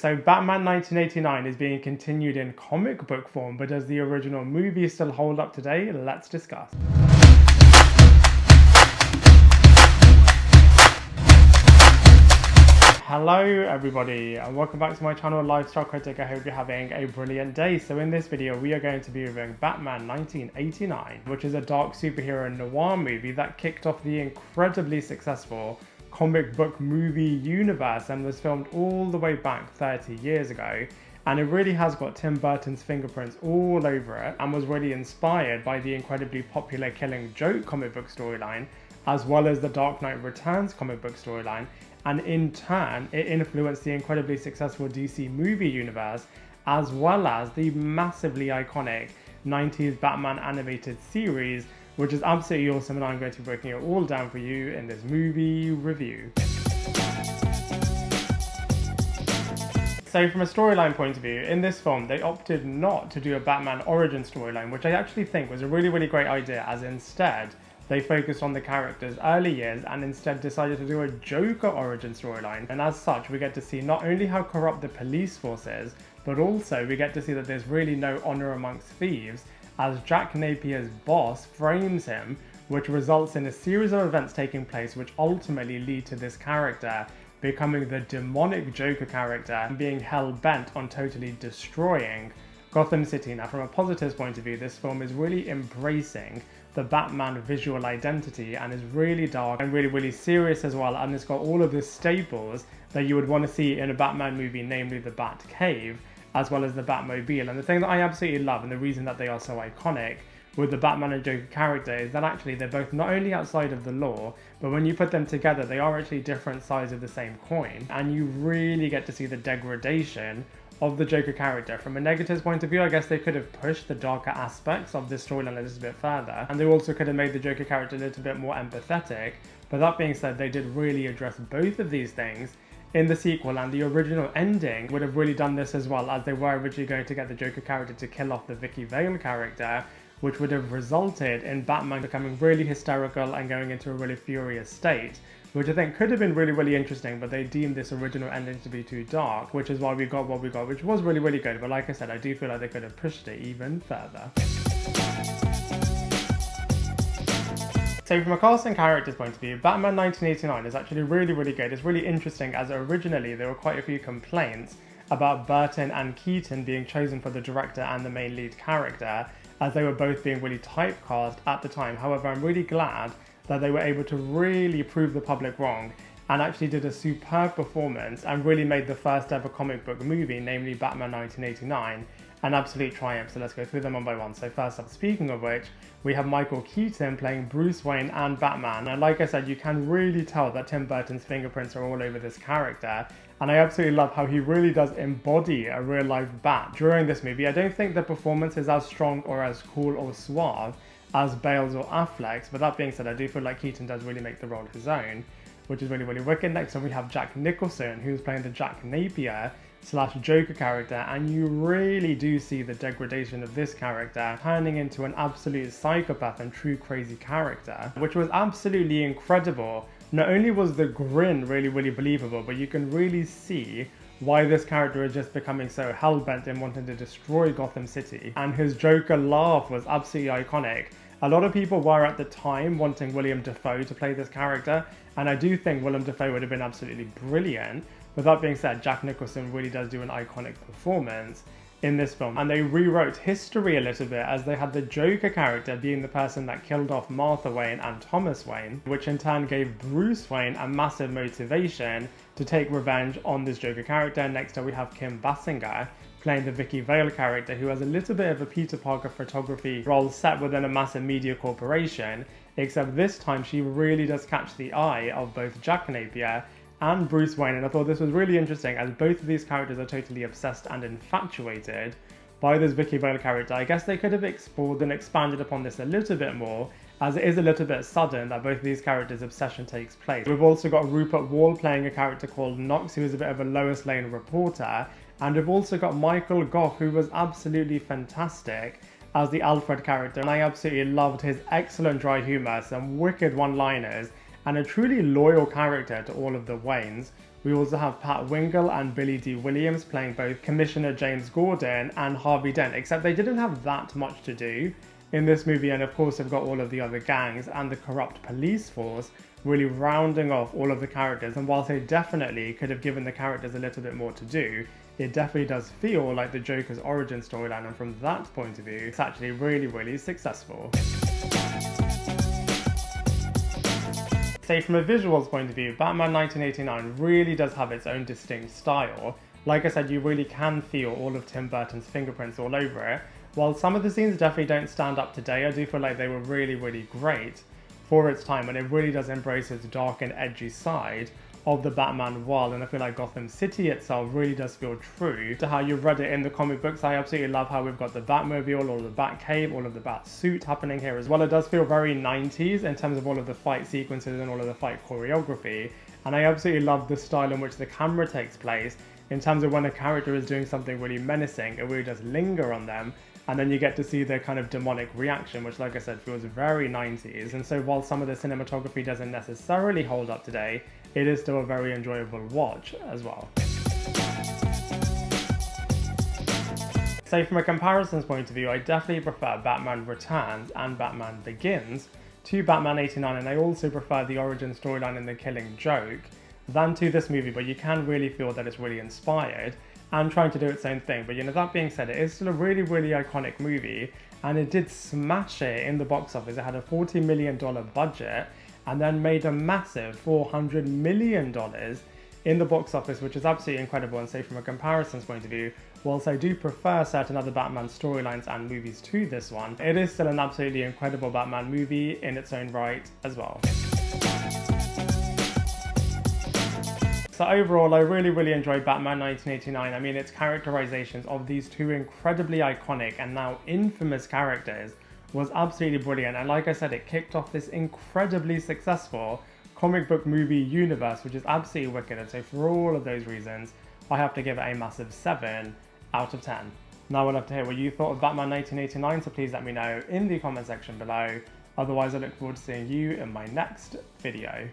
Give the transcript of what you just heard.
So Batman 1989 is being continued in comic book form, but does the original movie still hold up today? Let's discuss. Hello everybody and welcome back to my channel Lifestyle Critic. I hope you're having a brilliant day. So in this video we are going to be reviewing Batman 1989, which is a dark superhero noir movie that kicked off the incredibly successful comic book movie universe and was filmed all the way back 30 years ago. And it really has got Tim Burton's fingerprints all over it and was really inspired by the incredibly popular Killing Joke comic book storyline, as well as the Dark Knight Returns comic book storyline. And in turn, it influenced the incredibly successful DC movie universe, as well as the massively iconic 90s Batman animated series, which is absolutely awesome, and I'm going to be breaking it all down for you in this movie review. So from a storyline point of view, in this film, they opted not to do a Batman origin storyline, which I actually think was a really great idea, as instead, they focused on the character's early years and instead decided to do a Joker origin storyline. And as such, we get to see not only how corrupt the police force is, but also we get to see that there's really no honor amongst thieves, as Jack Napier's boss frames him, which results in a series of events taking place which ultimately lead to this character becoming the demonic Joker character and being hell-bent on totally destroying Gotham City. Now, from a positives point of view, this film is really embracing the Batman visual identity and is really dark and really serious as well, and it's got all of the staples that you would want to see in a Batman movie, namely the Batcave, as well as the Batmobile. And the thing that I absolutely love, and the reason that they are so iconic with the Batman and Joker character, is that actually they're both not only outside of the law, but when you put them together, they are actually different sides of the same coin, and you really get to see the degradation of the Joker character. From a negatives point of view, I guess they could have pushed the darker aspects of this storyline a little bit further, and they also could have made the Joker character a little bit more empathetic. But that being said, they did really address both of these things in the sequel, and the original ending would have really done this as well, as they were originally going to get the Joker character to kill off the Vicky Vale character, which would have resulted in Batman becoming really hysterical and going into a really furious state, which I think could have been really interesting, but they deemed this original ending to be too dark, which is why we got what we got, which was really good. But like I said, I do feel like they could have pushed it even further. So from a cast and characters point of view, Batman 1989 is actually really good. It's really interesting, as originally there were quite a few complaints about Burton and Keaton being chosen for the director and the main lead character, as they were both being really typecast at the time. However, I'm really glad that they were able to really prove the public wrong and actually did a superb performance and really made the first ever comic book movie, namely Batman 1989, an absolute triumph. So let's go through them one by one. So first up, speaking of which, we have Michael Keaton playing Bruce Wayne and Batman. And like I said, you can really tell that Tim Burton's fingerprints are all over this character. And I absolutely love how he really does embody a real life Bat during this movie. I don't think the performance is as strong or as cool or suave as Bale's or Affleck's, but that being said, I do feel like Keaton does really make the role his own, which is really wicked. Next up we have Jack Nicholson, who's playing the Jack Napier / Joker character, and you really do see the degradation of this character turning into an absolute psychopath and true crazy character, which was absolutely incredible. Not only was the grin really believable, but you can really see why this character is just becoming so hell-bent in wanting to destroy Gotham City, and his Joker laugh was absolutely iconic. A lot of people were at the time wanting William Dafoe to play this character, and I do think William Dafoe would have been absolutely brilliant. But that being said, Jack Nicholson really does do an iconic performance in this film, and they rewrote history a little bit, as they had the Joker character being the person that killed off Martha Wayne and Thomas Wayne, which in turn gave Bruce Wayne a massive motivation to take revenge on this Joker character. Next up we have Kim Basinger playing the Vicky Vale character, who has a little bit of a Peter Parker photography role set within a massive media corporation, except this time she really does catch the eye of both Jack Napier and Bruce Wayne. And I thought this was really interesting, as both of these characters are totally obsessed and infatuated by this Vicky Vale character. I guess they could have explored and expanded upon this a little bit more, as it is a little bit sudden that both of these characters' obsession takes place. We've also got Rupert Wuhl playing a character called Knox, who is a bit of a Lois Lane reporter, and we've also got Michael Gough, who was absolutely fantastic as the Alfred character, and I absolutely loved his excellent dry humour, some wicked one-liners, and a truly loyal character to all of the Waynes, We also have Pat Wingle and Billy D. Williams playing both Commissioner James Gordon and Harvey Dent, except they didn't have that much to do in this movie, and of course they've got all of the other gangs and the corrupt police force really rounding off all of the characters. And whilst they definitely could have given the characters a little bit more to do, it definitely does feel like the Joker's origin storyline, and from that point of view, it's actually really, really successful. So from a visuals point of view, Batman 1989 really does have its own distinct style. Like I said, you really can feel all of Tim Burton's fingerprints all over it. While some of the scenes definitely don't stand up today, I do feel like they were really, really great for its time, and it really does embrace its dark and edgy side of the Batman world, and I feel like Gotham City itself really does feel true to how you've read it in the comic books. I absolutely love how we've got the Batmobile, all of the Batcave, all of the Batsuit happening here as well. It does feel very 90s in terms of all of the fight sequences and all of the fight choreography, and I absolutely love the style in which the camera takes place. In terms of when a character is doing something really menacing, it really does linger on them, and then you get to see their kind of demonic reaction, which, like I said, feels very 90s. And so while some of the cinematography doesn't necessarily hold up today, it is still a very enjoyable watch as well. So from a comparisons point of view, I definitely prefer Batman Returns and Batman Begins to Batman 89, and I also prefer the origin storyline in The Killing Joke than to this movie, but you can really feel that it's really inspired and trying to do its own thing. But that being said, it is still a really, really iconic movie, and it did smash it in the box office. It had a $40 million budget and then made a massive $400 million in the box office, which is absolutely incredible. And so from a comparisons point of view, whilst I do prefer certain other Batman storylines and movies to this one, it is still an absolutely incredible Batman movie in its own right as well. So overall, I really, really enjoyed Batman 1989. I mean, its characterizations of these two incredibly iconic and now infamous characters was absolutely brilliant. And like I said, it kicked off this incredibly successful comic book movie universe, which is absolutely wicked. And so for all of those reasons, I have to give it a massive 7 out of 10. Now I'd love to hear what you thought of Batman 1989, so please let me know in the comment section below. Otherwise, I look forward to seeing you in my next video.